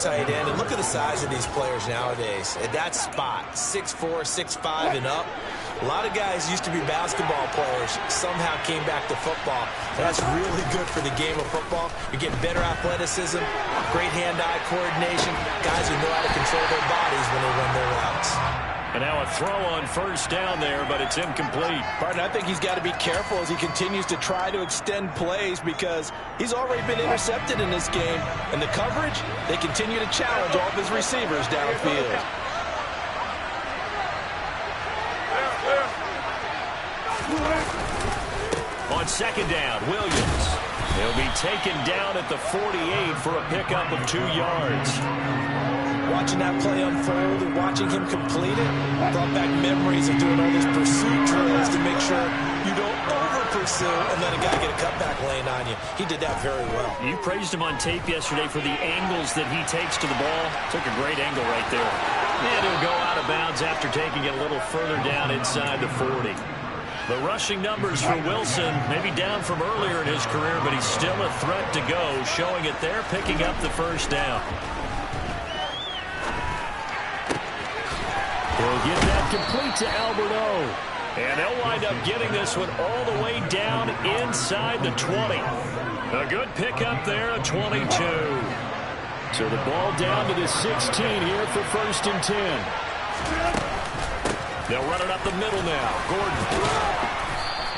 tight end, and look at the size of these players nowadays. At that spot, 6'4", 6'5", and up. A lot of guys used to be basketball players, somehow came back to football. That's really good for the game of football. You're getting better athleticism, great hand-eye coordination, guys who know how to control their bodies when they run their routes. And now a throw on first down there, but it's incomplete. Barton, I think he's got to be careful as he continues to try to extend plays because he's already been intercepted in this game. And the coverage, they continue to challenge all of his receivers downfield. On second down, Williams. He'll be taken down at the 48 for a pickup of 2 yards. Watching that play unfold and watching him complete it brought back memories of doing all those pursuit drills to make sure you don't over-pursue and let a guy get a cutback lane on you. He did that very well. You praised him on tape yesterday for the angles that he takes to the ball. Took a great angle right there. And he'll go out of bounds after taking it a little further down inside the 40. The rushing numbers for Wilson may be down from earlier in his career, but he's still a threat to go, showing it there, picking up the first down. He'll get that complete to Alberto. And they'll wind up getting this one all the way down inside the 20. A good pickup there, a 22. So the ball down to the 16 here for 1st and 10. They'll run it up the middle now. Gordon.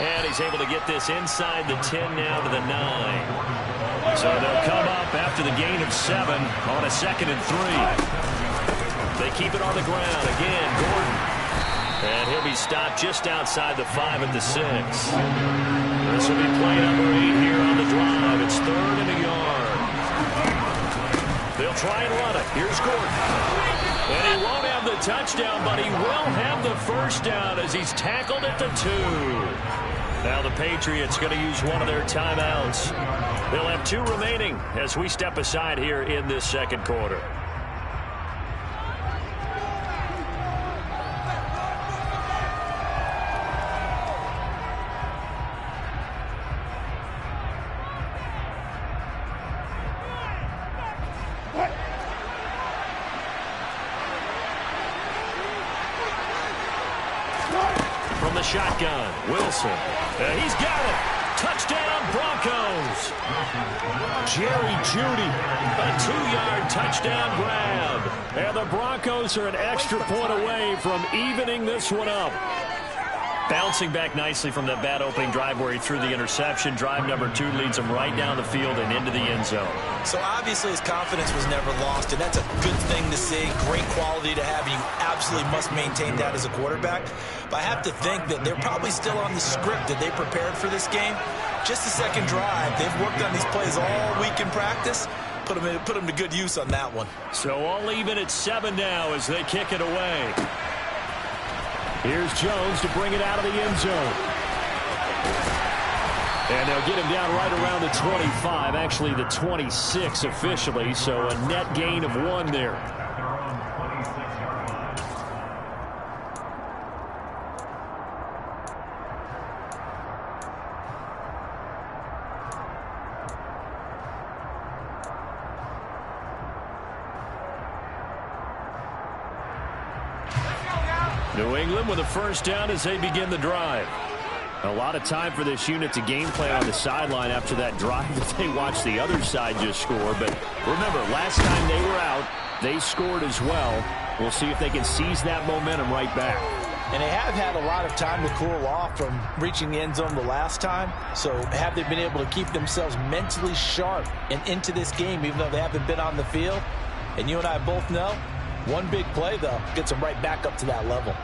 And he's able to get this inside the 10 now to the 9. So they'll come up after the gain of 7 on a 2nd and 3. They keep it on the ground. Again, Gordon. And he'll be stopped just outside the 5 at the 6. This will be play number 8 here on the drive. It's 3rd and a yard. They'll try and run it. Here's Gordon. And he won't have the touchdown, but he will have the first down as he's tackled at the 2. Now the Patriots going to use one of their timeouts. They'll have 2 remaining as we step aside here in this 2nd quarter. From the shotgun, Wilson. He's got it. Touchdown, Broncos. Jerry Jeudy, a 2-yard touchdown grab. And the Broncos are an extra point away from evening this one up. Bouncing back nicely from that bad opening drive where he threw the interception. Drive number 2 leads him right down the field and into the end zone. So obviously his confidence was never lost, and that's a good thing to see. Great quality to have. You absolutely must maintain that as a quarterback. But I have to think that they're probably still on the script that they prepared for this game. Just the 2nd drive. They've worked on these plays all week in practice. Put them to good use on that one. So all even at 7 now as they kick it away. Here's Jones to bring it out of the end zone. And they'll get him down right around the 25, actually the 26 officially, so a net gain of 1 there. New England with a first down as they begin the drive. A lot of time for this unit to game plan on the sideline after that drive that they watched the other side just score. But remember, last time they were out, they scored as well. We'll see if they can seize that momentum right back. And they have had a lot of time to cool off from reaching the end zone the last time. So have they been able to keep themselves mentally sharp and into this game even though they haven't been on the field? And you and I both know, one big play, though, gets them right back up to that level.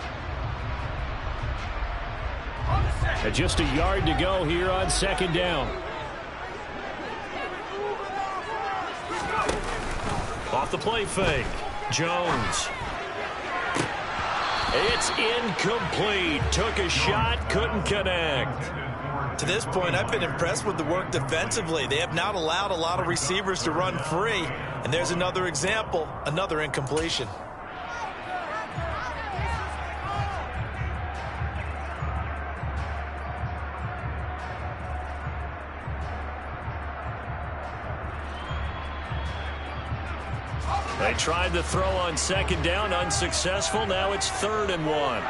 And just a yard to go here on 2nd down. Off the play fake. Jones. It's incomplete. Took a shot, couldn't connect. To this point, I've been impressed with the work defensively. They have not allowed a lot of receivers to run free. And there's another example, another incompletion. They tried to throw on second down, unsuccessful. Now it's 3rd and 1.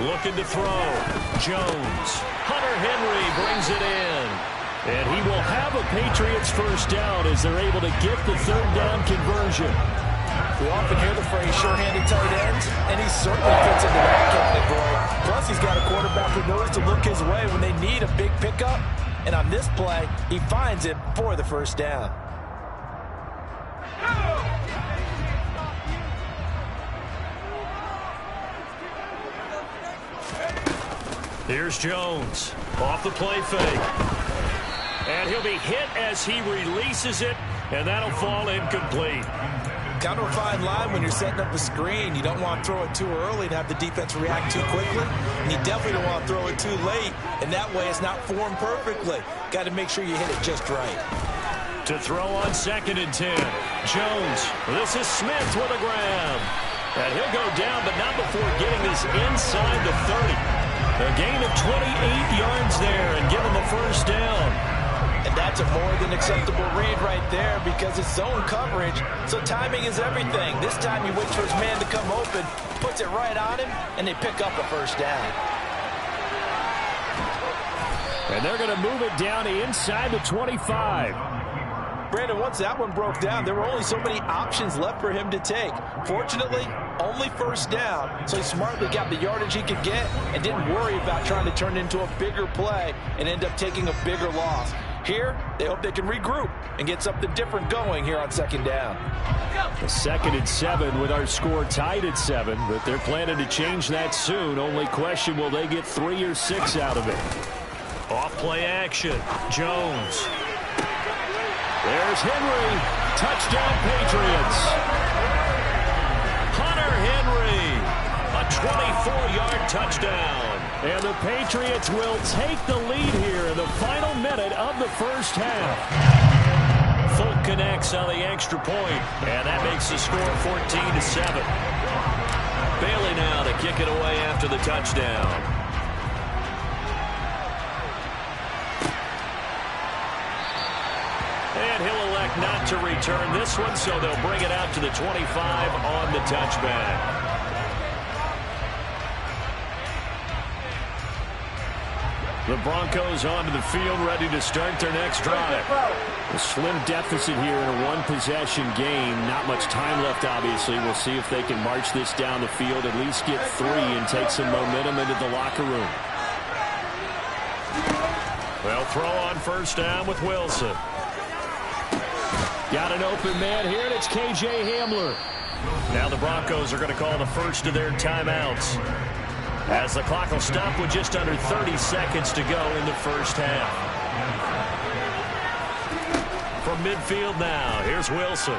Looking to throw. Jones. Hunter Henry brings it in. And he will have a Patriots first down as they're able to get the 3rd down conversion. We often hear the phrase sure-handed tight ends, and he certainly fits into that category. Plus, he's got a quarterback who knows to look his way when they need a big pickup. And on this play, he finds it for the first down. Here's Jones. Off the play fake. And he'll be hit as he releases it, and that'll fall incomplete. Kind of a fine line when you're setting up a screen. You don't want to throw it too early and have the defense react too quickly. And you definitely don't want to throw it too late, and that way it's not formed perfectly. Got to make sure you hit it just right. To throw on 2nd and 10. Jones. This is Smith with a grab. And he'll go down, but not before getting this inside the 30. A gain of 28 yards there and give him the first down. And that's a more than acceptable read right there because it's zone coverage, so timing is everything. This time he waits for his man to come open, puts it right on him, and they pick up a first down. And they're going to move it down inside the 25. Brandon, once that one broke down, there were only so many options left for him to take. Fortunately, only first down, so he smartly got the yardage he could get and didn't worry about trying to turn it into a bigger play and end up taking a bigger loss. Here, they hope they can regroup and get something different going here on 2nd down. The 2nd and 7 with our score tied at 7, but they're planning to change that soon. Only question, will they get 3 or 6 out of it? Off play action. Jones. There's Henry. Touchdown Patriots. Hunter Henry. A 24-yard touchdown. And the Patriots will take the lead here in the final minute of the first half. Folk connects on the extra point, and that makes the score 14-7. Bailey now to kick it away after the touchdown. And he'll elect not to return this one, so they'll bring it out to the 25 on the touchback. The Broncos onto the field, ready to start their next drive. A slim deficit here in a one-possession game. Not much time left, obviously. We'll see if they can march this down the field, at least get 3 and take some momentum into the locker room. They'll throw on first down with Wilson. Got an open man here, and it's K.J. Hamler. Now the Broncos are going to call the first of their timeouts, as the clock will stop with just under 30 seconds to go in the first half. From midfield now, here's Wilson.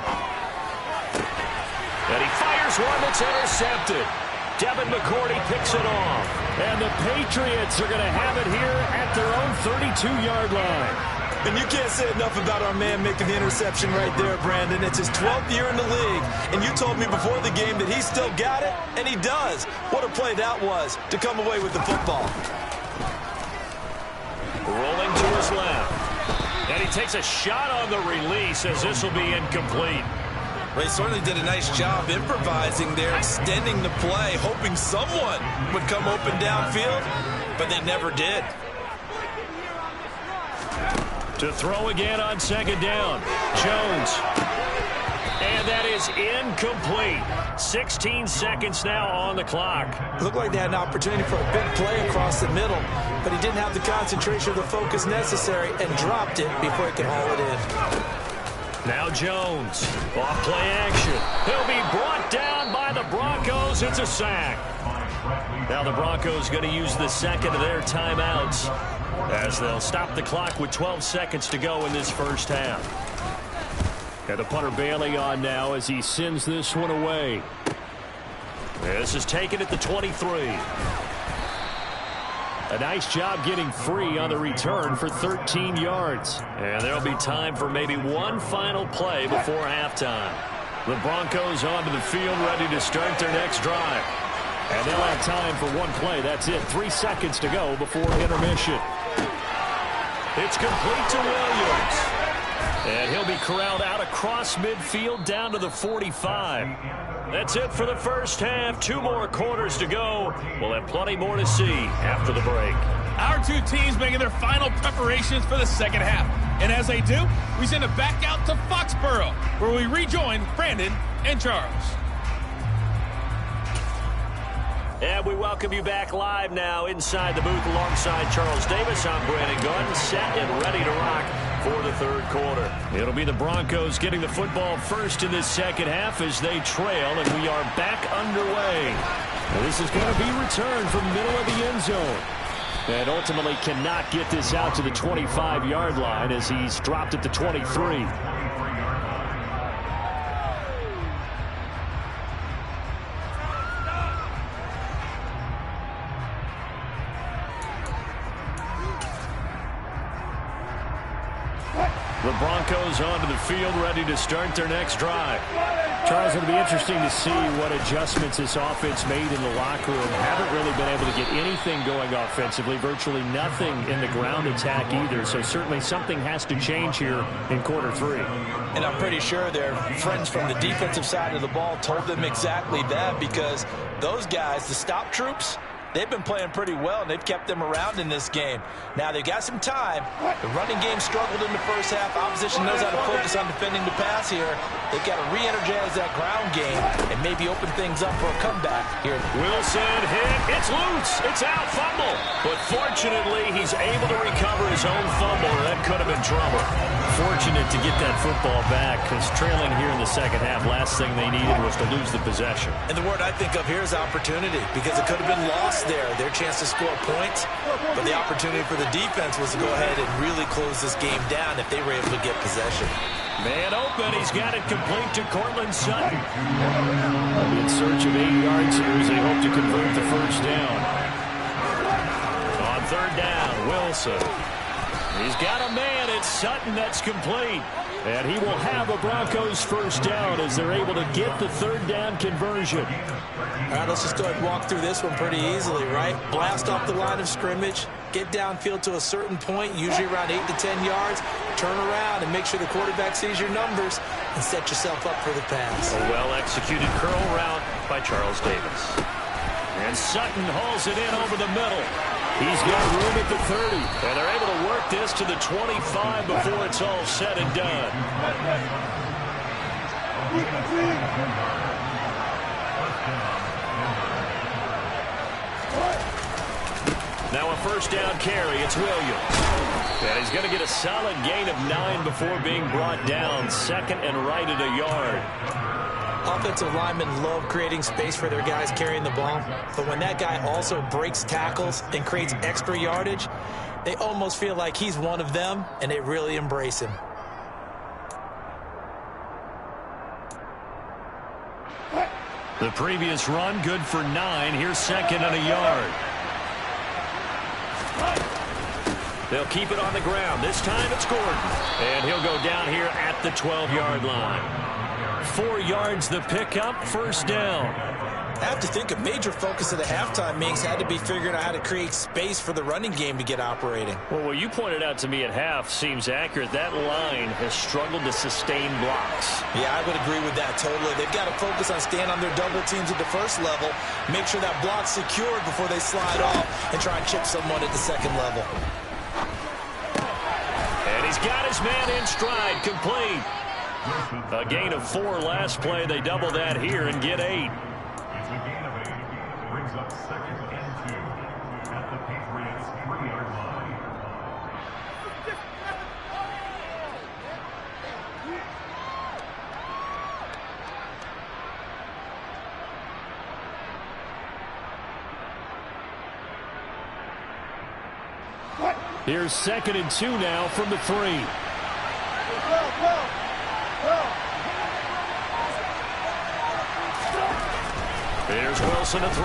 And he fires one that's intercepted. Devin McCourty picks it off. And the Patriots are going to have it here at their own 32-yard line. And you can't say enough about our man making the interception right there, Brandon. It's his 12th year in the league, and you told me before the game that he still got it, and he does. What a play that was to come away with the football. Rolling to his left. And he takes a shot on the release as this will be incomplete. They certainly did a nice job improvising there, extending the play, hoping someone would come open downfield, but they never did. To throw again on second down. Jones. And that is incomplete. 16 seconds now on the clock. Looked like they had an opportunity for a big play across the middle, but he didn't have the concentration or the focus necessary and dropped it before he could haul it in. Now Jones. Off play action. He'll be brought down by the Broncos. It's a sack. Now the Broncos going to use the second of their timeouts, as they'll stop the clock with 12 seconds to go in this first half. Got the punter Bailey on now as he sends this one away. This is taken at the 23. A nice job getting free on the return for 13 yards. And there'll be time for maybe one final play before halftime. The Broncos onto the field, ready to start their next drive. And they'll have time for one play. That's it. 3 seconds to go before intermission. It's complete to Williams. And he'll be corralled out across midfield down to the 45. That's it for the first half. 2 more quarters to go. We'll have plenty more to see after the break. Our two teams making their final preparations for the second half. And as they do, we send it back out to Foxborough, where we rejoin Brandon and Charles. And we welcome you back live now inside the booth alongside Charles Davis. I'm Brandon Gunn, set and ready to rock for the third quarter. It'll be the Broncos getting the football first in this second half as they trail, and we are back underway. Now this is going to be returned from the middle of the end zone. And ultimately cannot get this out to the 25-yard line as he's dropped at the 23. The Broncos onto the field, ready to start their next drive. Charles, it'll be interesting to see what adjustments this offense made in the locker room. Haven't really been able to get anything going offensively, virtually nothing in the ground attack either. So certainly something has to change here in quarter 3. And I'm pretty sure their friends from the defensive side of the ball told them exactly that, because those guys, the stop troops, they've been playing pretty well, and they've kept them around in this game. Now, they've got some time. The running game struggled in the first half. Opposition knows how to focus on defending the pass here. They've got to re-energize that ground game and maybe open things up for a comeback here. Wilson hit. It's loose. It's out. Fumble. But fortunately, he's able to recover his own fumble. That could have been trouble. Fortunate to get that football back, because trailing here in the second half, last thing they needed was to lose the possession. And the word I think of here is opportunity, because it could have been lost there, their chance to score points. But the opportunity for the defense was to go ahead and really close this game down if they were able to get possession. Man open. He's got it complete to Cortland Sutton. In search of 8 yards here as they hope to convert the first down. On third down, Wilson. He's got a man. It's Sutton. That's complete. And he will have a Broncos first down as they're able to get the third down conversion. All right, let's just go ahead and walk through this one pretty easily, right? Blast off the line of scrimmage, get downfield to a certain point, usually around 8 to 10 yards, turn around and make sure the quarterback sees your numbers and set yourself up for the pass. A well-executed curl route by Charles Davis. And Sutton hauls it in over the middle. He's got room at the 30. And they're able to work this to the 25 before it's all said and done. Now a first down carry. It's Williams. And he's going to get a solid gain of 9 before being brought down. Second and right at a yard. Offensive linemen love creating space for their guys carrying the ball, but when that guy also breaks tackles and creates extra yardage, they almost feel like he's one of them, and they really embrace him. The previous run, good for 9. Here's second and a yard. They'll keep it on the ground. This time it's Gordon. And he'll go down here at the 12-yard line. 4 yards the pickup, first down. I have to think a major focus of the halftime meetings had to be figuring out how to create space for the running game to get operating. Well, what you pointed out to me at half seems accurate. That line has struggled to sustain blocks. Yeah, I would agree with that totally. They've got to focus on staying on their double teams at the first level, make sure that block's secured before they slide off and try and chip someone at the second level. And he's got his man in stride, complete. A gain of 4 last play. They double that here and get 8. It's a gain of 8. Brings up second and 2 at the Patriots' 3-yard line. Here's second and 2 now from the 3. Here's Wilson to throw.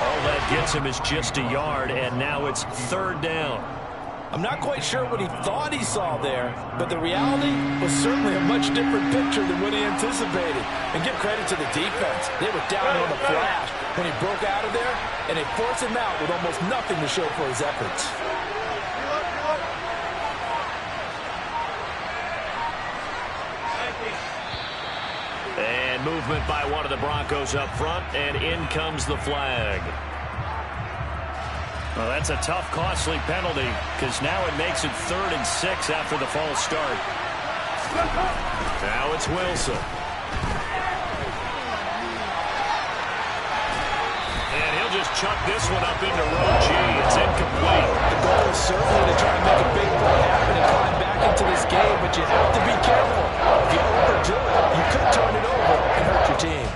All that gets him is just a yard, and now it's third down. I'm not quite sure what he thought he saw there, but the reality was certainly a much different picture than what he anticipated. And give credit to the defense. They were down on the flash when he broke out of there, and they forced him out with almost nothing to show for his efforts. And movement by one of the Broncos up front, and in comes the flag. Well, that's a tough, costly penalty, because now it makes it 3rd and 6 after the false start. Now it's Wilson. And he'll just chuck this one up into row G. It's incomplete. The goal is certainly to try and make a big play happen and climb back into this game, but you have to be careful. If you overdo it, you could turn it over and hurt your team.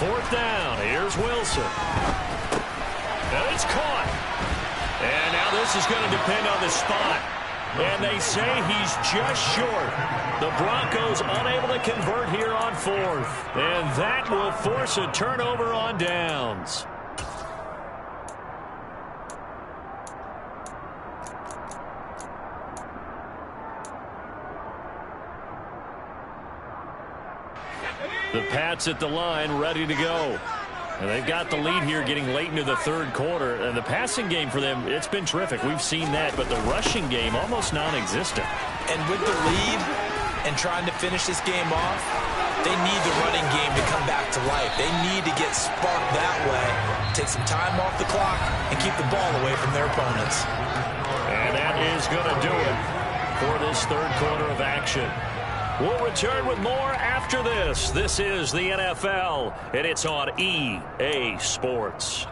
Fourth down. Here's Wilson. And it's caught. And now this is going to depend on the spot. And they say he's just short. The Broncos unable to convert here on 4th. And that will force a turnover on downs. The Pats at the line, ready to go. And they've got the lead here getting late into the 3rd quarter. And the passing game for them, it's been terrific. We've seen that. But the rushing game, almost non-existent. And with the lead and trying to finish this game off, they need the running game to come back to life. They need to get sparked that way, take some time off the clock, and keep the ball away from their opponents. And that is going to do it for this 3rd quarter of action. We'll return with more after this. This is the NFL, and it's on EA Sports.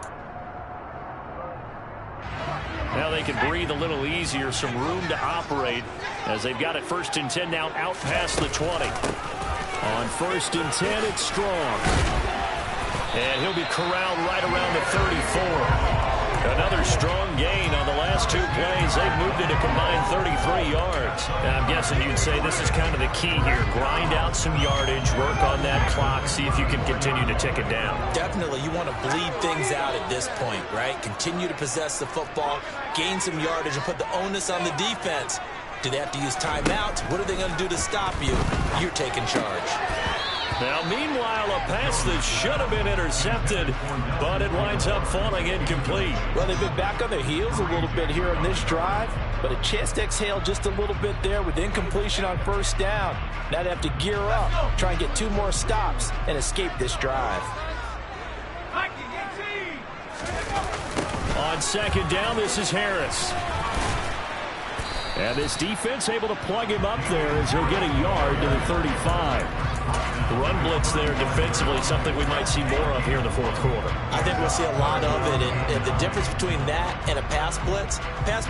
Now they can breathe a little easier, some room to operate as they've got it 1st and 10 now out past the 20. On 1st and 10, it's Strong. And he'll be corralled right around the 34. Another strong gain on the last 2 plays. They've moved it a combined 33 yards. And I'm guessing you'd say this is kind of the key here. Grind out some yardage, work on that clock, see if you can continue to tick it down. Definitely, you want to bleed things out at this point, right? Continue to possess the football, gain some yardage, and put the onus on the defense. Do they have to use timeouts? What are they going to do to stop you? You're taking charge. Now, meanwhile, a pass that should have been intercepted, but it winds up falling incomplete. Well, they've been back on their heels a little bit here in this drive, but a chance to exhale just a little bit there with incompletion on 1st down. Now they have to gear up, try and get 2 more stops, and escape this drive. On 2nd down, this is Harris. And this defense able to plug him up there as he'll get a yard to the 35. The run blitz there defensively, something we might see more of here in the 4th quarter. I think we'll see a lot of it, and the difference between that and a pass blitz,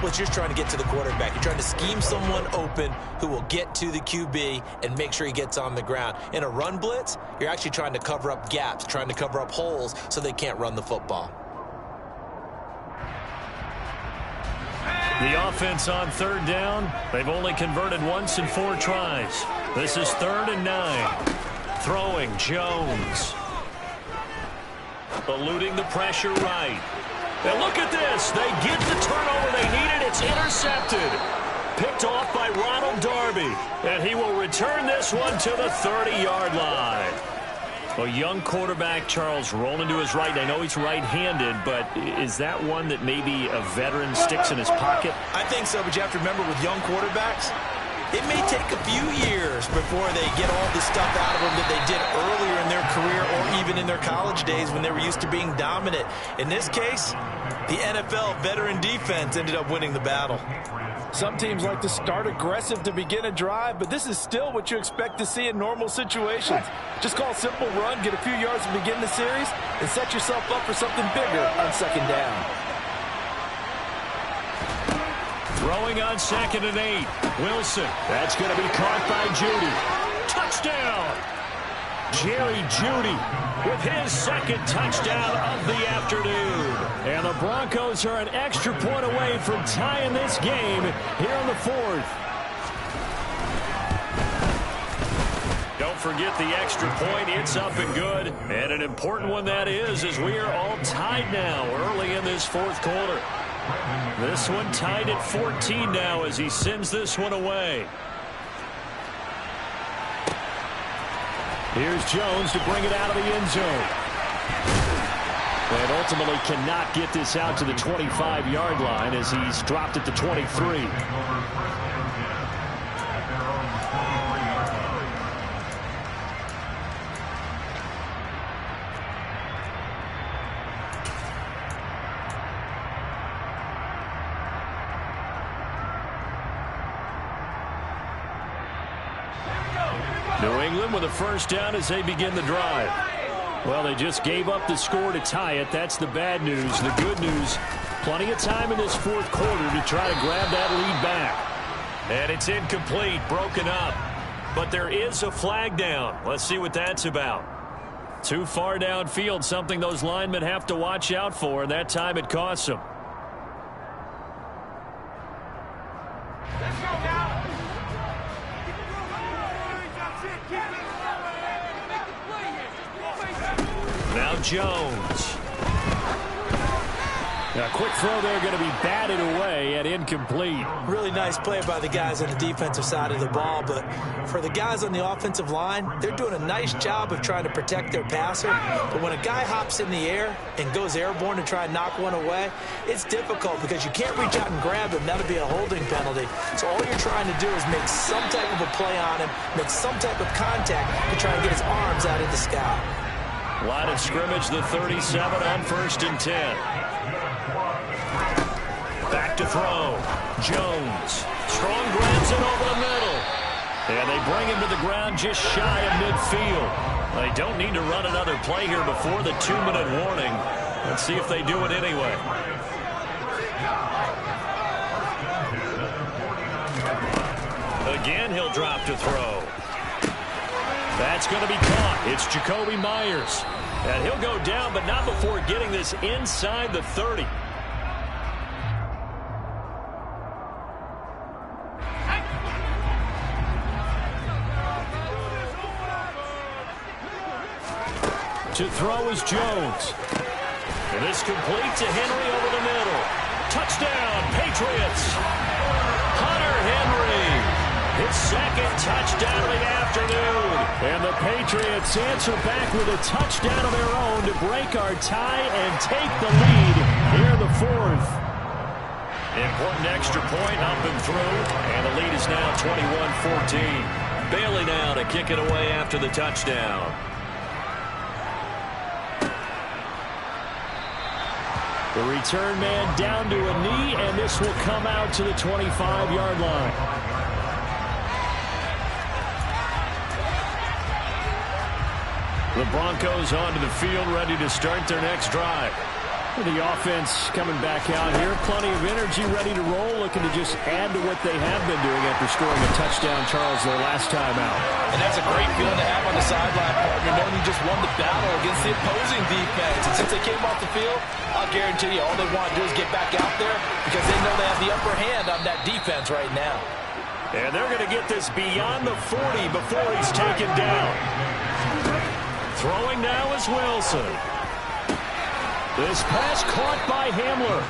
you're just trying to get to the quarterback. You're trying to scheme someone open who will get to the QB and make sure he gets on the ground. In a run blitz, you're actually trying to cover up gaps, trying to cover up holes so they can't run the football. The offense on 3rd down, they've only converted once in 4 tries. This is 3rd and 9. Throwing Jones. Eluding the pressure right. And look at this. They get the turnover they needed. It's intercepted. Picked off by Ronald Darby. And he will return this one to the 30-yard line. A young quarterback, Charles, rolling to his right. I know he's right-handed, but is that one that maybe a veteran sticks in his pocket? I think so, but you have to remember with young quarterbacks, it may take a few years before they get all the stuff out of them that they did earlier in their career or even in their college days when they were used to being dominant. In this case, the NFL veteran defense ended up winning the battle. Some teams like to start aggressive to begin a drive, but this is still what you expect to see in normal situations. Just call a simple run, get a few yards to begin the series, and set yourself up for something bigger on 2nd down. Throwing on 2nd and 8. Wilson. That's going to be caught by Judy. Touchdown! Jerry Judy with his 2nd touchdown of the afternoon. And the Broncos are an extra point away from tying this game here in the 4th. Don't forget the extra point. It's up and good. And an important one that is, as we are all tied now early in this 4th quarter. This one tied at 14 now as he sends this one away. Here's Jones to bring it out of the end zone. And ultimately cannot get this out to the 25-yard line as he's dropped at the 23. New England with a first down as they begin the drive. Well, they just gave up the score to tie it. That's the bad news. The good news, plenty of time in this 4th quarter to try to grab that lead back. And it's incomplete, broken up. But there is a flag down. Let's see what that's about. Too far downfield, something those linemen have to watch out for, and that time it costs them. Now Jones. A quick throw there going to be batted away and incomplete. Really nice play by the guys on the defensive side of the ball, but for the guys on the offensive line, they're doing a nice job of trying to protect their passer. But when a guy hops in the air and goes airborne to try and knock one away, it's difficult because you can't reach out and grab him. That'll be a holding penalty. So all you're trying to do is make some type of a play on him, make some type of contact to try and get his arms out of the sky. Line of scrimmage, the 37 on 1st and 10. Back to throw. Jones. Strong grabs it over the middle. And they bring him to the ground just shy of midfield. They don't need to run another play here before the 2-minute warning. Let's see if they do it anyway. Again, he'll drop to throw. That's going to be caught. It's Jacoby Myers. And he'll go down, but not before getting this inside the 30. To throw is Jones. And this complete to Henry over the middle. Touchdown, Patriots. Hunter Henry. His 2nd touchdown of the afternoon. And the Patriots answer back with a touchdown of their own to break our tie and take the lead here in the 4th. Important extra point up and through. And the lead is now 21-14. Bailey now to kick it away after the touchdown. The return man down to a knee, and this will come out to the 25-yard line. The Broncos onto the field, ready to start their next drive. The offense coming back out here. Plenty of energy, ready to roll, looking to just add to what they have been doing after scoring a touchdown, Charles, their last time out. And that's a great feeling to have on the sideline, partner, knowing you just won the battle against the opposing defense. And since they came off the field, I'll guarantee you all they want to do is get back out there because they know they have the upper hand on that defense right now. And they're going to get this beyond the 40 before he's taken down. Throwing now is Wilson. This pass caught by Hamler.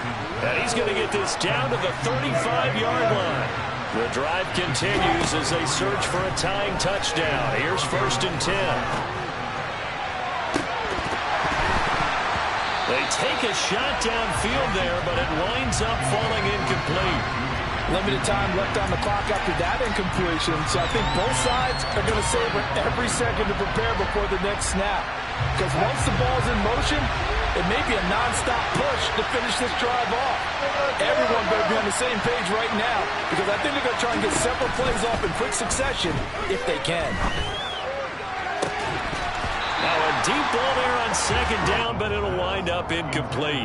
And he's going to get this down to the 35-yard line. The drive continues as they search for a tying touchdown. Here's 1st and 10. They take a shot downfield there, but it winds up falling incomplete. Limited time left on the clock after that incompletion, so I think both sides are going to savor every second to prepare before the next snap. Because once the ball's in motion, it may be a nonstop push to finish this drive off. Everyone better be on the same page right now, because I think they're going to try and get several plays off in quick succession if they can. Now a deep ball there on 2nd down, but it'll wind up incomplete.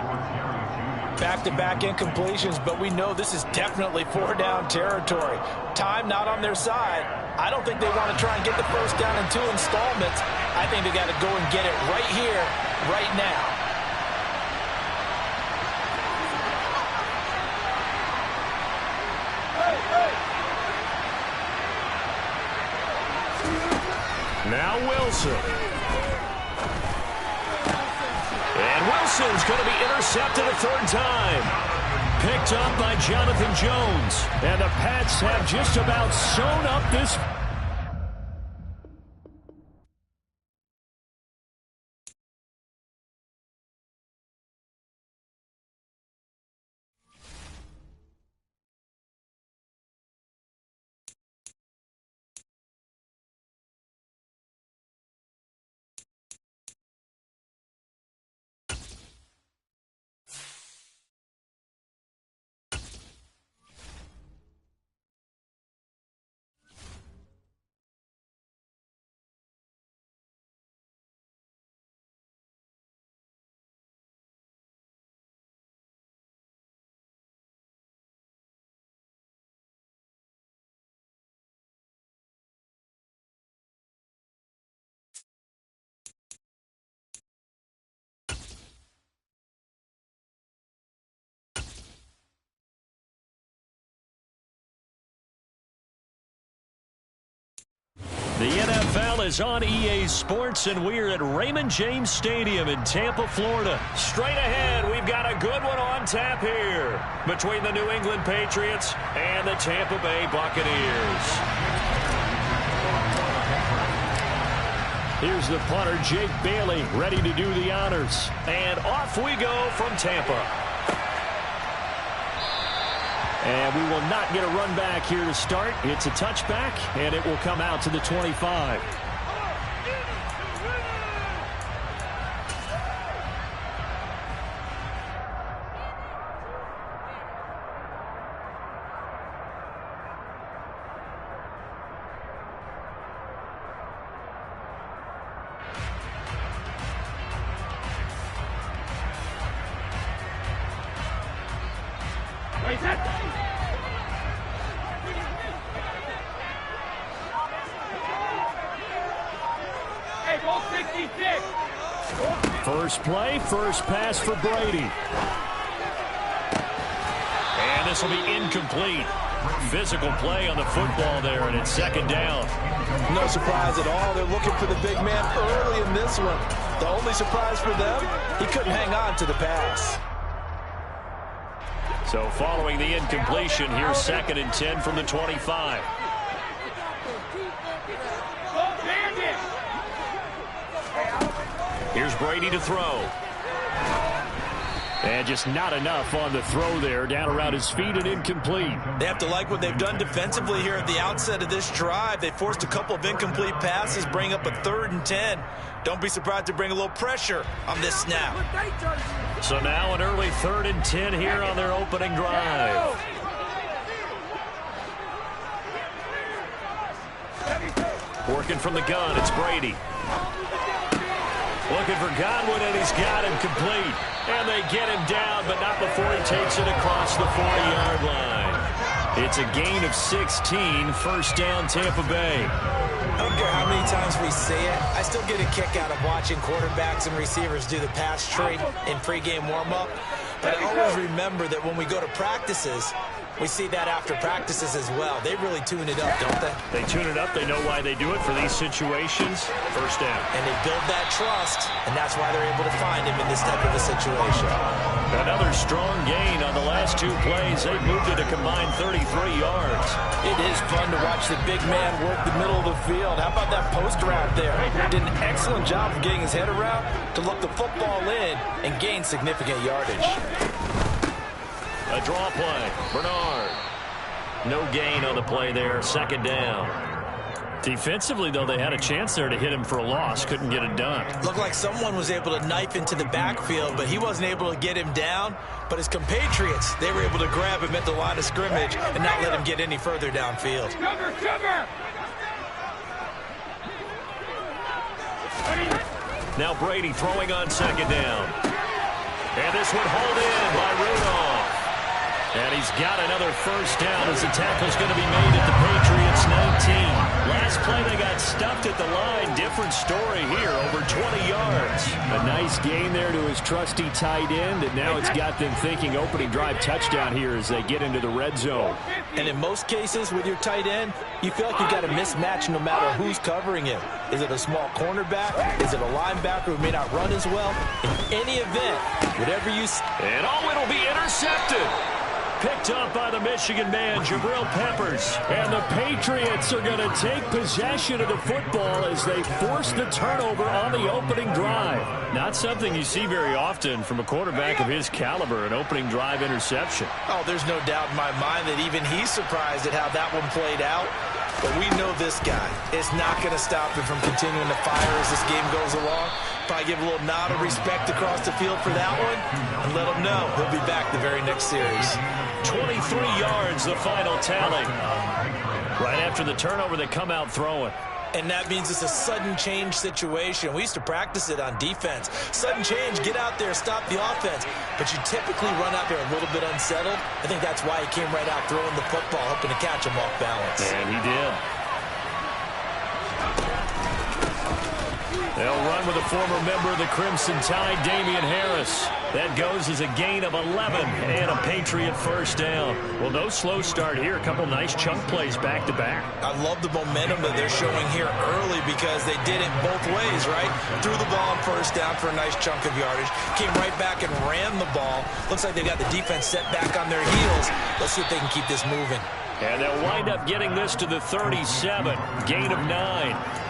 Back-to-back incompletions, but we know this is definitely four-down territory. Time not on their side. I don't think they want to try and get the first down in 2 installments. I think they got to go and get it right here, right now. Now Wilson. And Wilson's going to be intercepted a third time. Picked up by Jonathan Jones. And the Pats have just about sewn up this. The NFL is on EA Sports, and we're at Raymond James Stadium in Tampa, Florida. Straight ahead, we've got a good one on tap here between the New England Patriots and the Tampa Bay Buccaneers. Here's the punter, Jake Bailey, ready to do the honors. And off we go from Tampa. And we will not get a run back here to start. It's a touchback, and it will come out to the 25. First play, first pass for Brady. And this will be incomplete. Physical play on the football there, and it's second down. No surprise at all. They're looking for the big man early in this one. The only surprise for them, he couldn't hang on to the pass. So following the incompletion, here's 2nd and 10 from the 25. Here's Brady to throw. And just not enough on the throw there. Down around his feet and incomplete. They have to like what they've done defensively here at the outset of this drive. They forced a couple of incomplete passes, bring up a 3rd and 10. Don't be surprised to bring a little pressure on this snap. So now an early 3rd and 10 here on their opening drive. Working from the gun, it's Brady. Looking for Godwin, and he's got him complete. And they get him down, but not before he takes it across the 40-yard line. It's a gain of 16, first down Tampa Bay. I don't care how many times we say it, I still get a kick out of watching quarterbacks and receivers do the pass tree in pregame warm-up. But I always remember that when we go to practices, we see that after practices as well. They really tune it up, don't they? They tune it up. They know why they do it for these situations. First down. And they build that trust, and that's why they're able to find him in this type of a situation. Another strong gain on the last 2 plays. They've moved it a combined 33 yards. It is fun to watch the big man work the middle of the field. How about that post route there? Did an excellent job of getting his head around to look the football in and gain significant yardage. A draw play. Bernard. No gain on the play there. Second down. Defensively, though, they had a chance there to hit him for a loss. Couldn't get it done. Looked like someone was able to knife into the backfield, but he wasn't able to get him down. But his compatriots, they were able to grab him at the line of scrimmage and not let him get any further downfield. Cover! Now Brady throwing on second down. And this one hauled in by Rudolph. And he's got another first down as the tackle's going to be made at the Patriots 19. Last play they got stuffed at the line. Different story here, over 20 yards. A nice gain there to his trusty tight end, and now it's got them thinking opening drive touchdown here as they get into the red zone. And in most cases with your tight end, you feel like you've got a mismatch no matter who's covering him. Is it a small cornerback? Is it a linebacker who may not run as well? In any event, whatever you... And it'll be intercepted. Picked up by the Michigan man, Jabril Peppers. And the Patriots are going to take possession of the football as they force the turnover on the opening drive. Not something you see very often from a quarterback of his caliber, an opening drive interception. Oh, there's no doubt in my mind that even he's surprised at how that one played out. But we know this guy is not going to stop him from continuing to fire as this game goes along. Probably give a little nod of respect across the field for that one and let him know he'll be back the very next series. 23 yards, the final tally. Right after the turnover, they come out throwing. And that means it's a sudden change situation. We used to practice it on defense. Sudden change, get out there, stop the offense. But you typically run out there a little bit unsettled. I think that's why he came right out throwing the football, hoping to catch him off balance. And he did. They'll run with a former member of the Crimson Tide, Damian Harris. That goes as a gain of 11 and a Patriot first down. Well, no slow start here. A couple nice chunk plays back-to-back. I love the momentum that they're showing here early because they did it both ways, right? Threw the ball on first down for a nice chunk of yardage. Came right back and ran the ball. Looks like they got the defense set back on their heels. Let's see if they can keep this moving. And they'll wind up getting this to the 37. Gain of 9.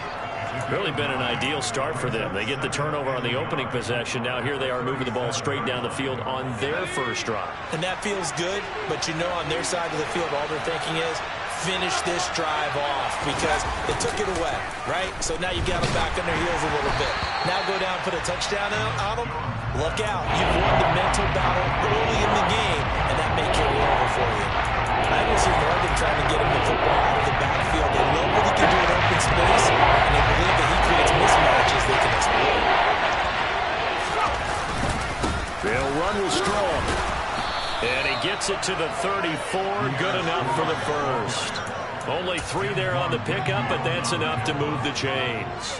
Really been an ideal start for them. They get the turnover on the opening possession. Now here they are moving the ball straight down the field on their first drive. And that feels good, but you know on their side of the field all they're thinking is finish this drive off because they took it away, right? So now you got them back on their heels a little bit. Now go down, put a touchdown on them. Look out. You've won the mental battle early in the game, and that may carry over for you. I don't see Oregon trying to get him the football out of the backfield. They love what he can do in open space, and they believe that he creates mismatches they can exploit. They'll run with Strong. And he gets it to the 34. Good enough for the first. Only 3 there on the pickup, but that's enough to move the chains.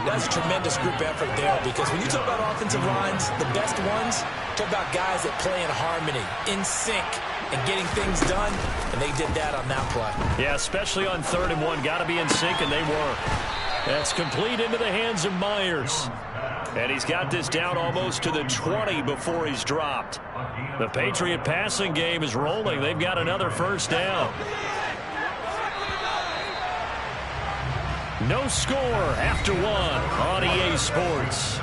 That's a tremendous group effort there because when you talk about offensive lines, the best ones, talk about guys that play in harmony, in sync, and getting things done, and they did that on that play. Yeah, especially on 3rd and 1. Got to be in sync, and they were. That's complete into the hands of Myers. And he's got this down almost to the 20 before he's dropped. The Patriot passing game is rolling. They've got another first down. No score after 1 on EA Sports.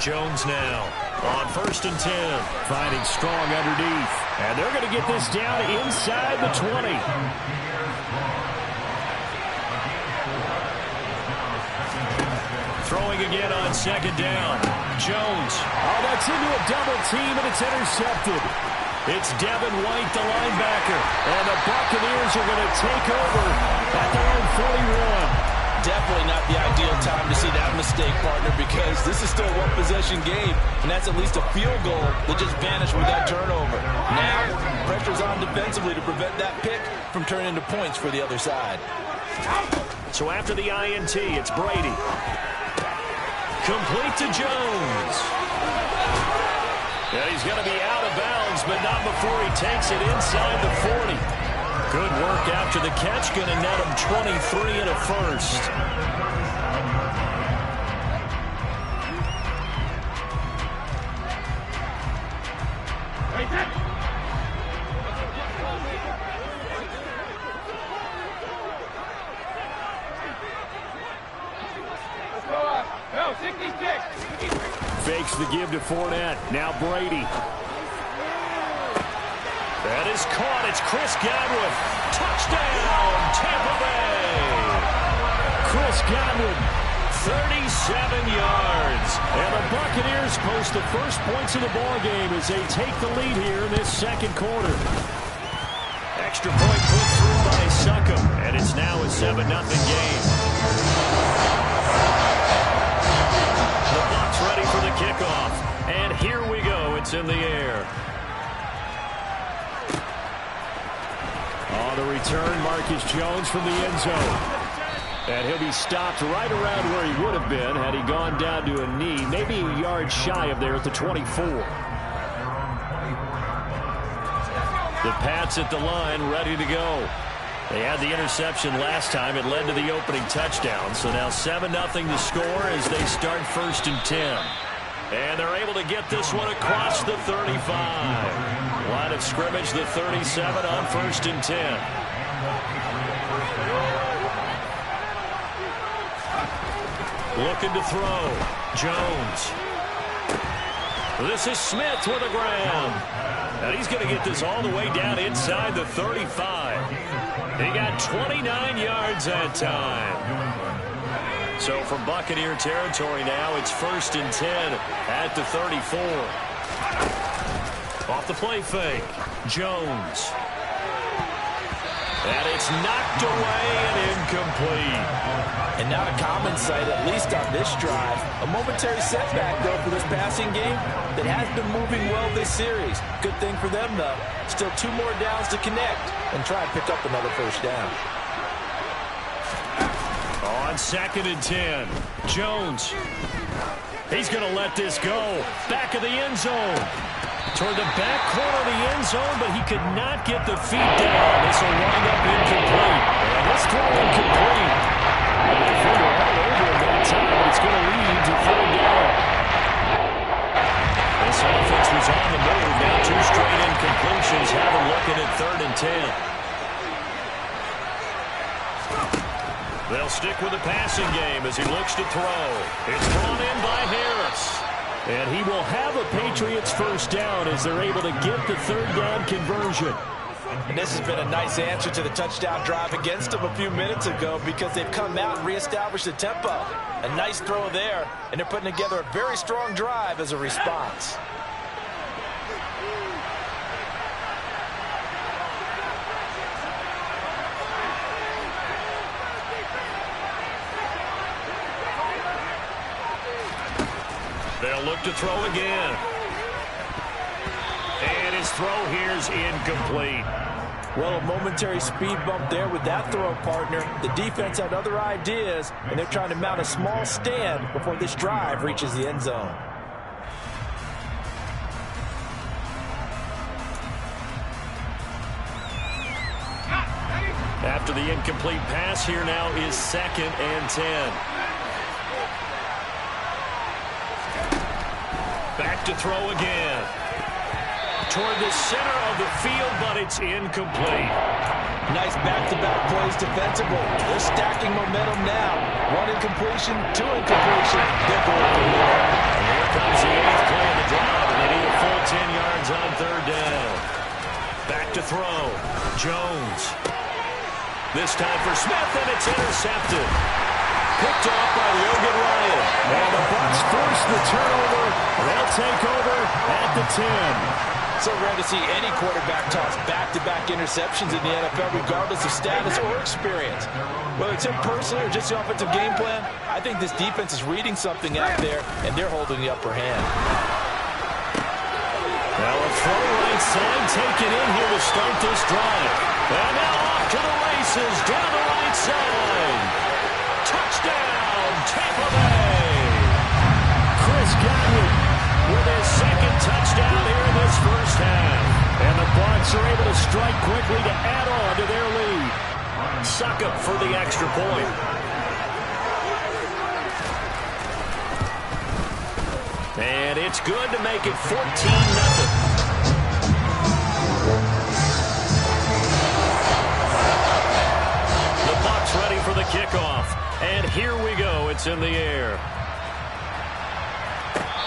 Jones now on 1st and 10. Finding Strong underneath. And they're going to get this down inside the 20. Throwing again on 2nd down. Jones. Oh, that's into a double team, and it's intercepted. It's Devin White, the linebacker. And the Buccaneers are going to take over at their own 41. Definitely not the ideal time to see that mistake, partner, because this is still a one-possession game, and that's at least a field goal that just vanished with that turnover. Now, pressure's on defensively to prevent that pick from turning into points for the other side. So after the INT, it's Brady. Complete to Jones. Yeah, he's going to be out of bounds, but not before he takes it inside the 40. Good work after the catch. Going to net him 23 and a first. Fakes the give to Fournette. Now Brady. That is caught. It's Chris Godwin. Touchdown. 37 yards. And the Buccaneers post the first points of the ballgame as they take the lead here in this second quarter. Extra point put through by Succop, and it's now a 7-0 game. The Bucs ready for the kickoff. And here we go. It's in the air. On the return, Marcus Jones from the end zone. And he'll be stopped right around where he would have been had he gone down to a knee, maybe a yard shy of there at the 24. The Pats at the line, ready to go. They had the interception last time. It led to the opening touchdown. So now 7-0 to score as they start 1st and 10. And they're able to get this one across the 35. Line of scrimmage, the 37 on 1st and 10. Looking to throw. Jones. This is Smith with a grab. And he's going to get this all the way down inside the 35. He got 29 yards that time. So from Buccaneer territory now, it's 1st and 10 at the 34. Off the play fake. Jones. And it's knocked away and incomplete. And not a common sight, at least on this drive. A momentary setback, though, for this passing game that has been moving well this series. Good thing for them, though. Still 2 more downs to connect and try and pick up another first down. On 2nd and 10, Jones. He's going to let this go. Back of the end zone. Toward the back corner of the end zone, but he could not get the feet down. This will wind up incomplete. And this throw incomplete. The finger all over him that time, but it's going to lead to 3rd down. This offense was on the move. Now 2 straight incompletions. Have him looking at 3rd and 10. They'll stick with the passing game as he looks to throw. It's brought in by Harris. And he will have a Patriots first down as they're able to get the 3rd down conversion. And this has been a nice answer to the touchdown drive against them a few minutes ago because they've come out and reestablished the tempo. A nice throw there, and they're putting together a very strong drive as a response. They'll look to throw again. And his throw here's incomplete. Well, a momentary speed bump there with that throw partner. The defense had other ideas, and they're trying to mount a small stand before this drive reaches the end zone. After the incomplete pass, here now is 2nd and 10. Back to throw again. Toward the center of the field, but it's incomplete. Nice back-to-back plays defensively. They're stacking momentum now. 1 incompletion, 2 incompletion. They're going for more. And here comes the 8th play of the drive, and they need a full 10 yards on 3rd down. Back to throw. Jones. This time for Smith, and it's intercepted. Picked off by Logan Ryan. And the Bucs force the turnover. They'll take over at the 10. So rare to see any quarterback toss back-to-back interceptions in the NFL, regardless of status or experience. Whether it's him personally or just the offensive game plan, I think this defense is reading something out there, and they're holding the upper hand. Now a throw right side taken in here to start this drive. And now off to the races down the right side. Touchdown, Tampa Bay. Chris Godwin with his 2nd touchdown here in this first half. And the Bucs are able to strike quickly to add on to their lead. Succop for the extra point. And it's good to make it 14-0. The Bucs ready for the kickoff. And here we go. It's in the air.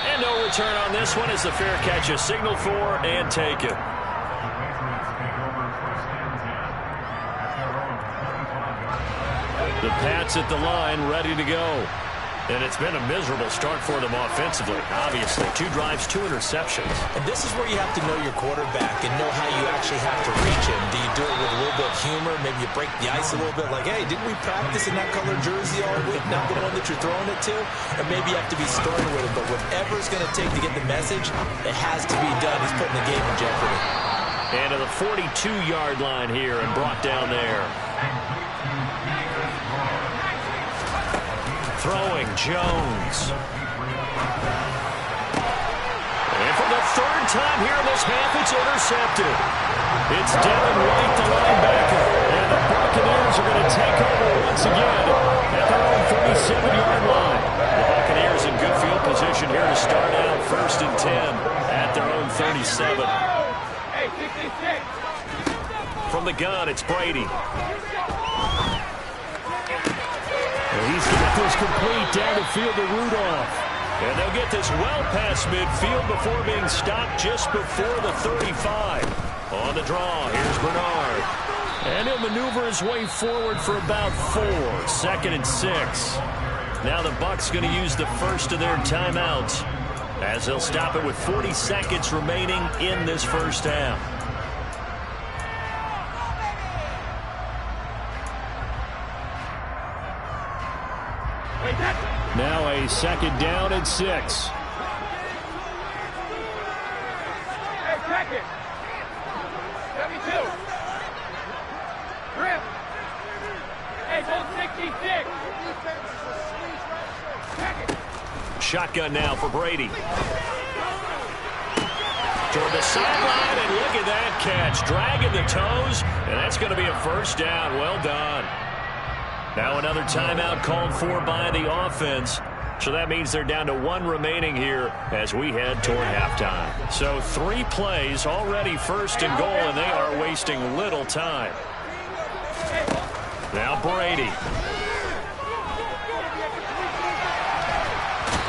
And no return on this one as the fair catch is signaled for and taken. The Pats at the line, ready to go. And it's been a miserable start for them offensively, obviously. 2 drives, 2 interceptions. And this is where you have to know your quarterback and know how you actually have to reach him. Do you do it with a little bit of humor? Maybe you break the ice a little bit like, hey, didn't we practice in that color jersey all week? Not the one that you're throwing it to? Or maybe you have to be stern with him. But whatever it's going to take to get the message, it has to be done. He's putting the game in jeopardy. And to the 42-yard line here and brought down there. Throwing Jones. And for the 3rd time here in this half, it's intercepted. It's Devin White, the linebacker. And the Buccaneers are going to take over once again at their own 37-yard line. The Buccaneers in good field position here to start out 1st and 10 at their own 37. From the gun, it's Brady. He's got this complete down the field to Rudolph. And they'll get this well past midfield before being stopped just before the 35. On the draw, here's Bernard. And he'll maneuver his way forward for about 4. 2nd and 6. Now the Bucs going to use the first of their timeouts as they'll stop it with 40 seconds remaining in this first half. Now a 2nd down and 6. Hey, check it. 72. Grip. Hey, go 66. Check it. Shotgun now for Brady. Toward the sideline, and look at that catch. Dragging the toes, and that's going to be a first down. Well done. Now another timeout called for by the offense. So that means they're down to 1 remaining here as we head toward halftime. So 3 plays, already 1st and goal, and they are wasting little time. Now Brady.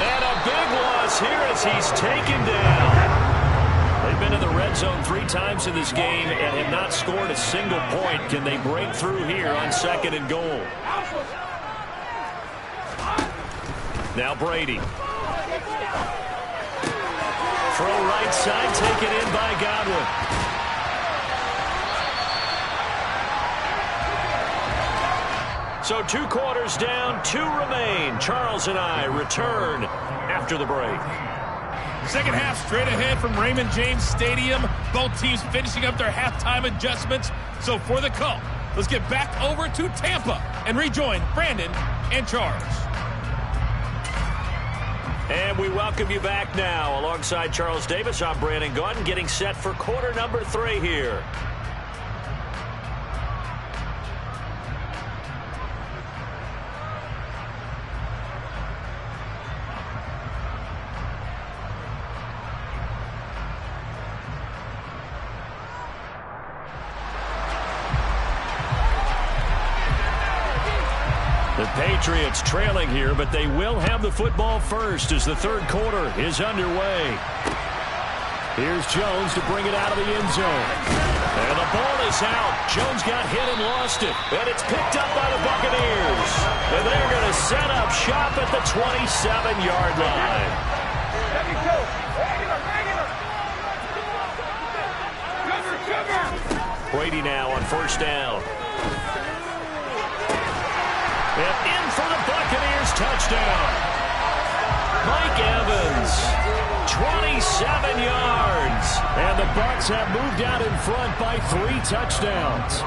And a big loss here as he's taken down. They've been in the red zone 3 times in this game and have not scored a single point. Can they break through here on 2nd and goal? Now Brady. Throw right side, taken in by Godwin. So 2 quarters down, 2 remain. Charles and I return after the break. Second half straight ahead from Raymond James Stadium. Both teams finishing up their halftime adjustments. So for the call, let's get back over to Tampa and rejoin Brandon and Charles. And we welcome you back now. Alongside Charles Davis, I'm Brandon Gaudin, getting set for quarter number 3 here. The Patriots trailing here, but they will have the football first as the 3rd quarter is underway. Here's Jones to bring it out of the end zone. And the ball is out. Jones got hit and lost it. And it's picked up by the Buccaneers. And they're going to set up shop at the 27-yard line. Brady now on 1st down. And in for the Buccaneers touchdown. Mike Evans, 27 yards. And the Bucs have moved out in front by 3 touchdowns.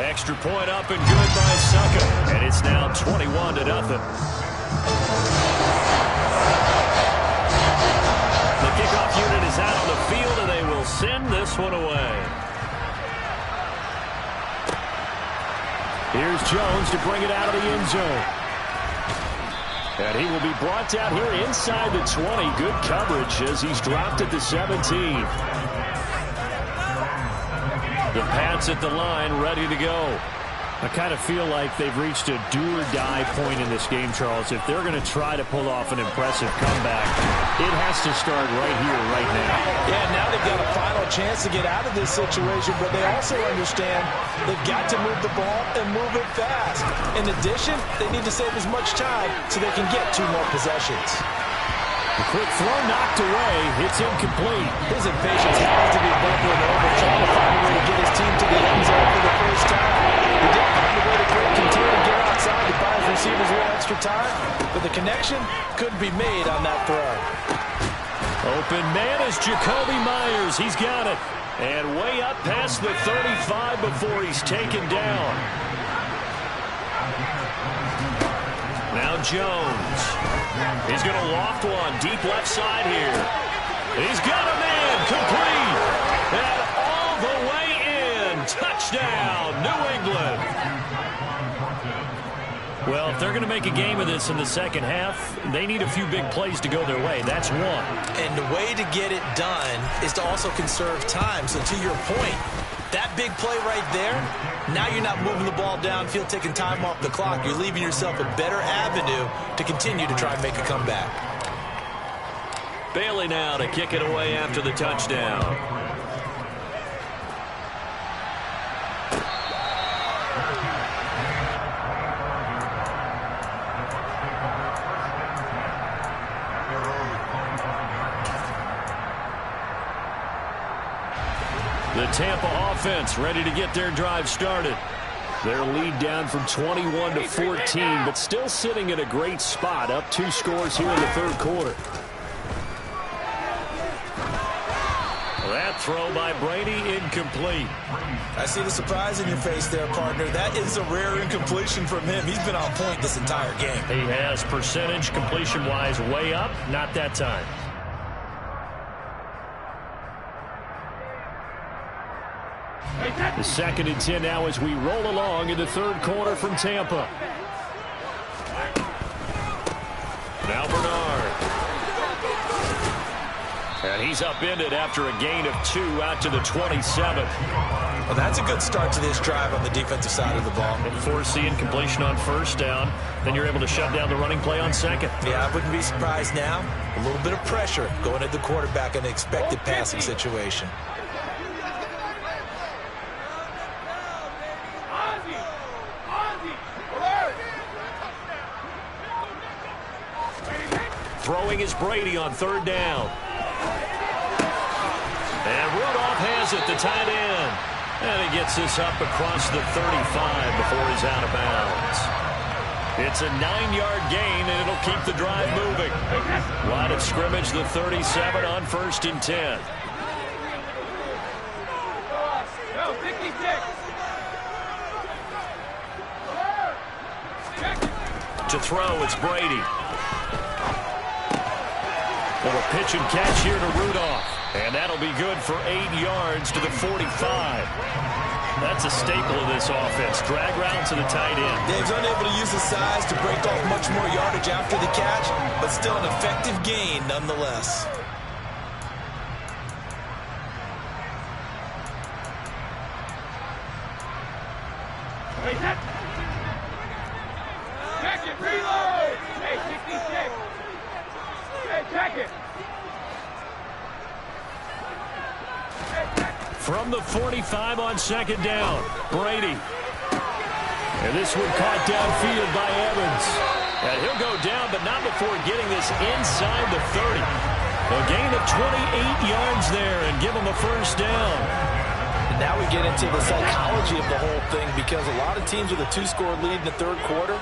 Extra point up and good by Succa. And it's now 21-0. The kickoff unit is out on the field, and they will send this one away. Here's Jones to bring it out of the end zone. And he will be brought down here inside the 20. Good coverage as he's dropped at the 17. The Pats at the line, ready to go. I kind of feel like they've reached a do-or-die point in this game, Charles. If they're going to try to pull off an impressive comeback, it has to start right here, right now. Yeah, now they've got a final chance to get out of this situation, but they also understand they've got to move the ball and move it fast. In addition, they need to save as much time so they can get 2 more possessions. The quick throw knocked away. It's incomplete. His impatience has to be bubbling over, trying to find a way to get his team to the end zone for the first time. He did find a way to contain and get outside to buy his receivers a little extra time, but the connection couldn't be made on that throw. Open man is Jacoby Myers. He's got it. And way up past the 35 before he's taken down. Now Jones. He's going to loft one deep left side here. He's got a man complete. And all the way in. Touchdown, New England. Well, if they're going to make a game of this in the second half, they need a few big plays to go their way. That's one. And the way to get it done is to also conserve time. So to your point, that big play right there, now you're not moving the ball downfield, taking time off the clock. You're leaving yourself a better avenue to continue to try and make a comeback. Bailey now to kick it away after the touchdown. The Tampa offense ready to get their drive started. Their lead down from 21 to 14, but still sitting in a great spot, up 2 scores here in the third quarter. That throw by Brady incomplete. I see the surprise in your face there, partner. That is a rare incompletion from him. He's been on point this entire game. He has percentage completion-wise way up, not that time. The 2nd and 10 now as we roll along in the third quarter from Tampa. Now Bernard. And he's upended after a gain of 2 out to the 27. Well, that's a good start to this drive on the defensive side of the ball. And force the incompletion on first down. Then you're able to shut down the running play on second. Yeah, I wouldn't be surprised now. A little bit of pressure going at the quarterback in an expected passing situation. Throwing is Brady on 3rd down. And Rudolph has it, the tight end. And he gets this up across the 35 before he's out of bounds. It's a 9-yard gain, and it'll keep the drive moving. Line of scrimmage, the 37 on 1st and 10. To throw, it's Brady. Little pitch and catch here to Rudolph. And that'll be good for 8 yards to the 45. That's a staple of this offense. Drag route to the tight end. Dave's unable to use his size to break off much more yardage after the catch, but still an effective gain nonetheless. Check it, reload! Hey, 66! Hey, check it! From the 45 on 2nd down, Brady. And this one caught downfield by Evans. And he'll go down, but not before getting this inside the 30. A gain of 28 yards there and give him a first down. And now we get into the psychology of the whole thing, because a lot of teams with a 2-score lead in the third quarter,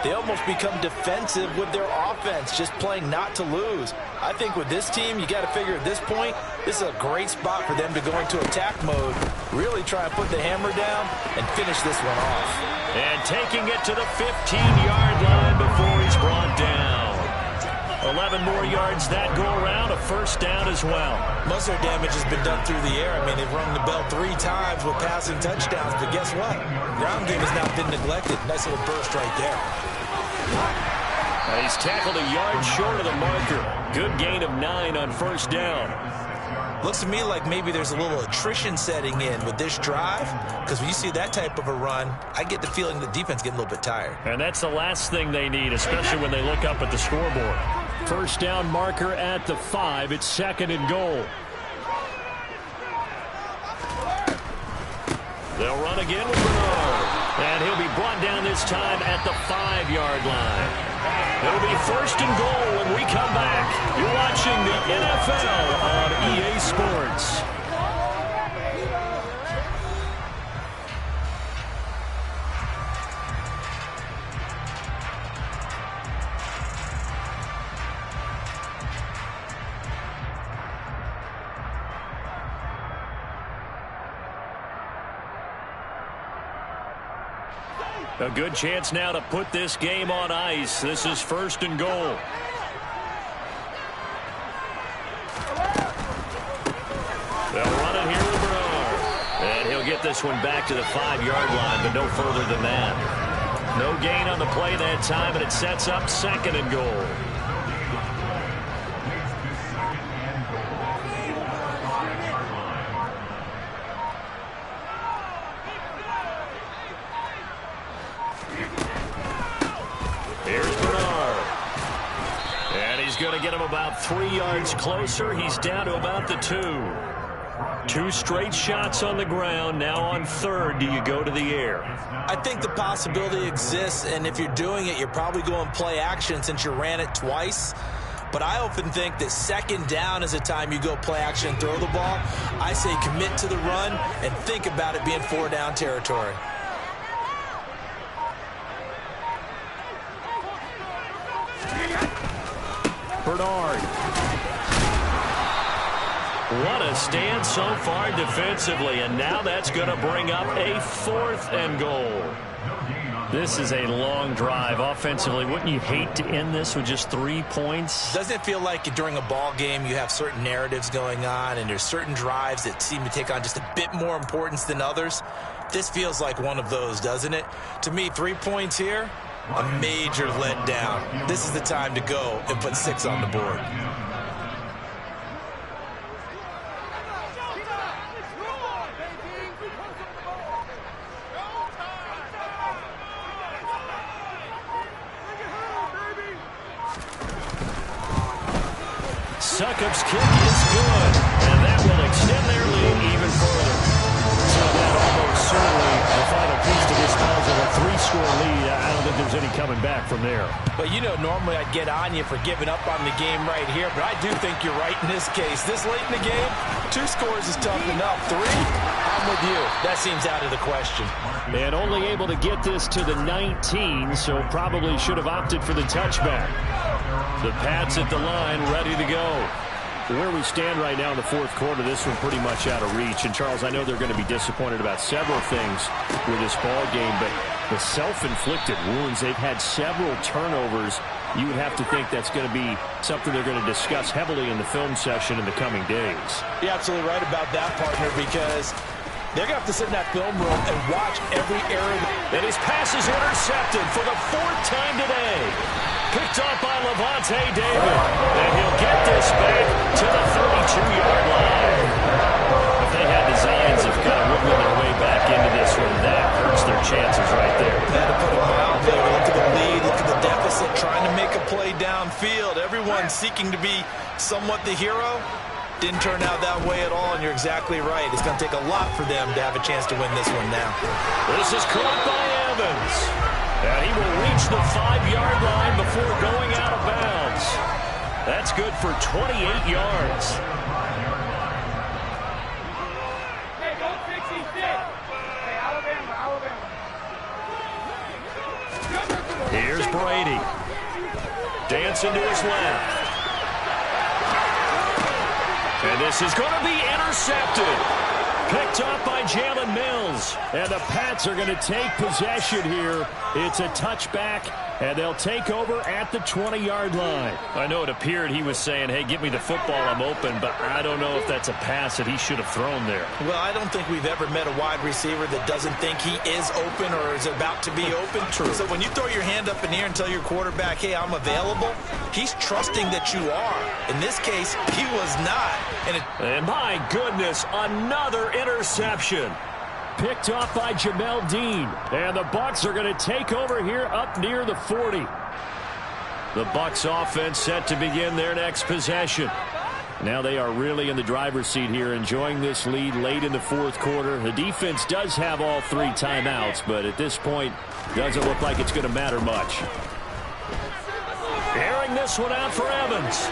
they almost become defensive with their offense, just playing not to lose. I think with this team, you got to figure at this point, this is a great spot for them to go into attack mode, really try and put the hammer down and finish this one off. And taking it to the 15-yard line before he's brought down. 11 more yards that go around, a first down as well. Most of their damage has been done through the air. I mean, they've rung the bell 3 times with passing touchdowns, but guess what? Ground game has not been neglected. Nice little burst right there. He's tackled a yard short of the marker. Good gain of 9 on first down. Looks to me like maybe there's a little attrition setting in with this drive, because when you see that type of a run, I get the feeling the defense getting a little bit tired. And that's the last thing they need, especially when they look up at the scoreboard. First down marker at the 5. It's 2nd and goal. They'll run again with Bernard. And he'll be brought down this time at the 5-yard line. It'll be 1st and goal when we come back. You're watching the NFL on EA Sports. A good chance now to put this game on ice. This is 1st and goal. They'll run it here with Bernard. And he'll get this one back to the 5-yard line, but no further than that. No gain on the play that time, and it sets up 2nd and goal. Going to get him about 3 yards closer. He's down to about the 2. 2 straight shots on the ground. Now on 3rd, do you go to the air? I think the possibility exists, and if you're doing it, you're probably going play action since you ran it twice. But I often think that 2nd down is a time you go play action and throw the ball. I say commit to the run and think about it being 4-down territory. Bernard. What a stand so far defensively, and now that's going to bring up a 4th and goal. This is a long drive offensively. Wouldn't you hate to end this with just 3 points? Doesn't it feel like during a ball game you have certain narratives going on, and there's certain drives that seem to take on just a bit more importance than others? This feels like one of those, doesn't it? To me, 3 points here, a major letdown. This is the time to go and put 6 on the board. Succop's kick is good, and that will extend their lead even further. So that almost certainly the final piece to this puzzle, a 3-score lead. I don't think there's any coming back from there. But you know, normally I'd get on you for giving up on the game right here, but I do think you're right in this case. This late in the game, 2 scores is tough enough. 3, I'm with you. That seems out of the question. And only able to get this to the 19, so probably should have opted for the touchback. The Pats at the line, ready to go. Where we stand right now in the 4th quarter, this one pretty much out of reach. And, Charles, I know they're going to be disappointed about several things with this ball game, but the self-inflicted wounds, they've had several turnovers. You would have to think that's going to be something they're going to discuss heavily in the film session in the coming days. You're absolutely right about that, partner, because they're going to have to sit in that film room and watch every error. And his pass is intercepted for the 4th time today. Picked up by Levante David. And he'll get this back to the 32-yard line. If they had designs of kind of wiggling their way back into this one, that hurts their chances right there. Had to put them out there. Look at the lead. Look at the deficit. Trying to make a play downfield. Everyone seeking to be somewhat the hero. Didn't turn out that way at all, and you're exactly right. It's going to take a lot for them to have a chance to win this one now. This is caught by Evans. And he will reach the 5-yard line before going out of bounds. That's good for 28 yards. Hey, go 66. Hey, Alabama. Here's Brady. Dancing to his left. And this is going to be intercepted. Picked up by Jalen Mills. And the Pats are going to take possession here. It's a touchback, and they'll take over at the 20-yard line. I know it appeared he was saying, hey, give me the football, I'm open, but I don't know if that's a pass that he should have thrown there. Well, I don't think we've ever met a wide receiver that doesn't think he is open or is about to be open. True. So when you throw your hand up in the air and tell your quarterback, hey, I'm available, he's trusting that you are. In this case, he was not. And my goodness, another interception. Picked off by Jamel Dean. And the Bucs are going to take over here up near the 40. The Bucs offense set to begin their next possession. Now they are really in the driver's seat here, enjoying this lead late in the fourth quarter. The defense does have all 3 timeouts, but at this point, doesn't look like it's going to matter much. Airing this one out for Evans.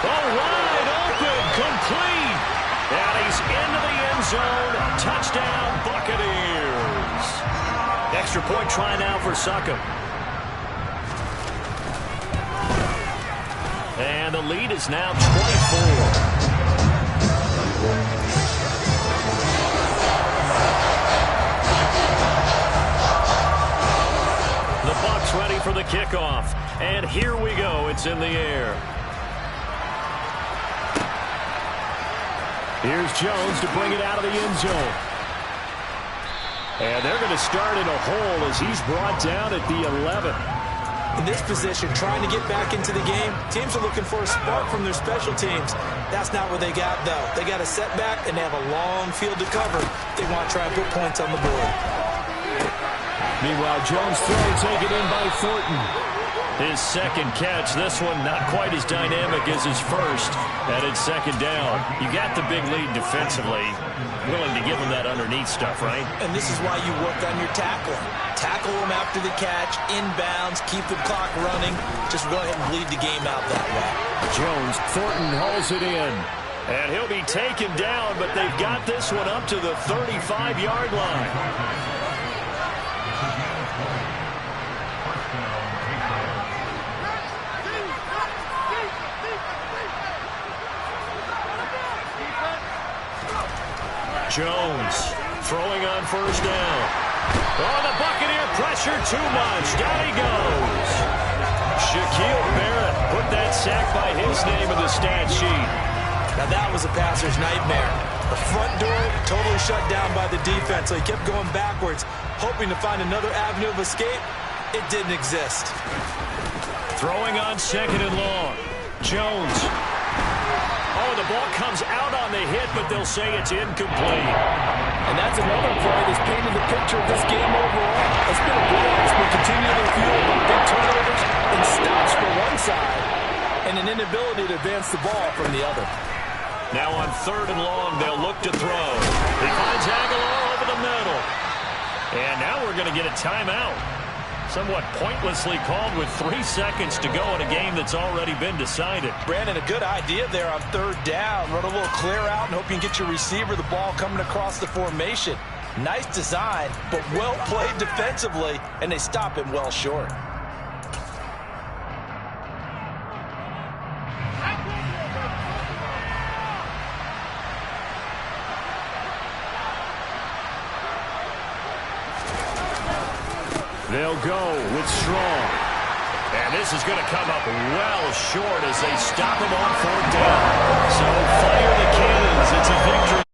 Oh, wide open, complete. And he's into the end zone. Touchdown, Buccaneers. Extra point try now for Succop. And the lead is now 24. The Bucs ready for the kickoff. And here we go. It's in the air. Here's Jones to bring it out of the end zone. And they're going to start in a hole as he's brought down at the 11. In this position, trying to get back into the game, teams are looking for a spark from their special teams. That's not what they got, though. They got a setback, and they have a long field to cover. They want to try and put points on the board. Meanwhile, Jones' throw taken in by Thornton. His second catch, this one not quite as dynamic as his first, and it's second down. You got the big lead defensively, willing to give him that underneath stuff, right? And this is why you work on your tackling. Tackle them after the catch, inbounds, keep the clock running. Just go ahead and bleed the game out that way. Jones, Thornton hauls it in. And he'll be taken down, but they've got this one up to the 35-yard line. Jones throwing on first down. Oh, the Buccaneer pressure too much. Down he goes. Shaquille Barrett put that sack by his name in the stat sheet. Now that was a passer's nightmare. The front door totally shut down by the defense, so he kept going backwards, hoping to find another avenue of escape. It didn't exist. Throwing on second and long. Jones. Oh, the ball comes out on the hit, but they'll say it's incomplete. And that's another play that's painted the picture of this game overall. It's been a blowout. It's been continually fueled by big turnovers and stops for one side and an inability to advance the ball from the other. Now on third and long, they'll look to throw. He finds Aguilar over the middle. And now we're going to get a timeout. Somewhat pointlessly called with 3 seconds to go in a game that's already been decided. Brandon, a good idea there on third down. Run a little clear out and hope you can get your receiver the ball coming across the formation. Nice design, but well played defensively, and they stop him well short. They'll go with Strong. And this is going to come up well short as they stop him on fourth down. So fire the cannons. It's a victory.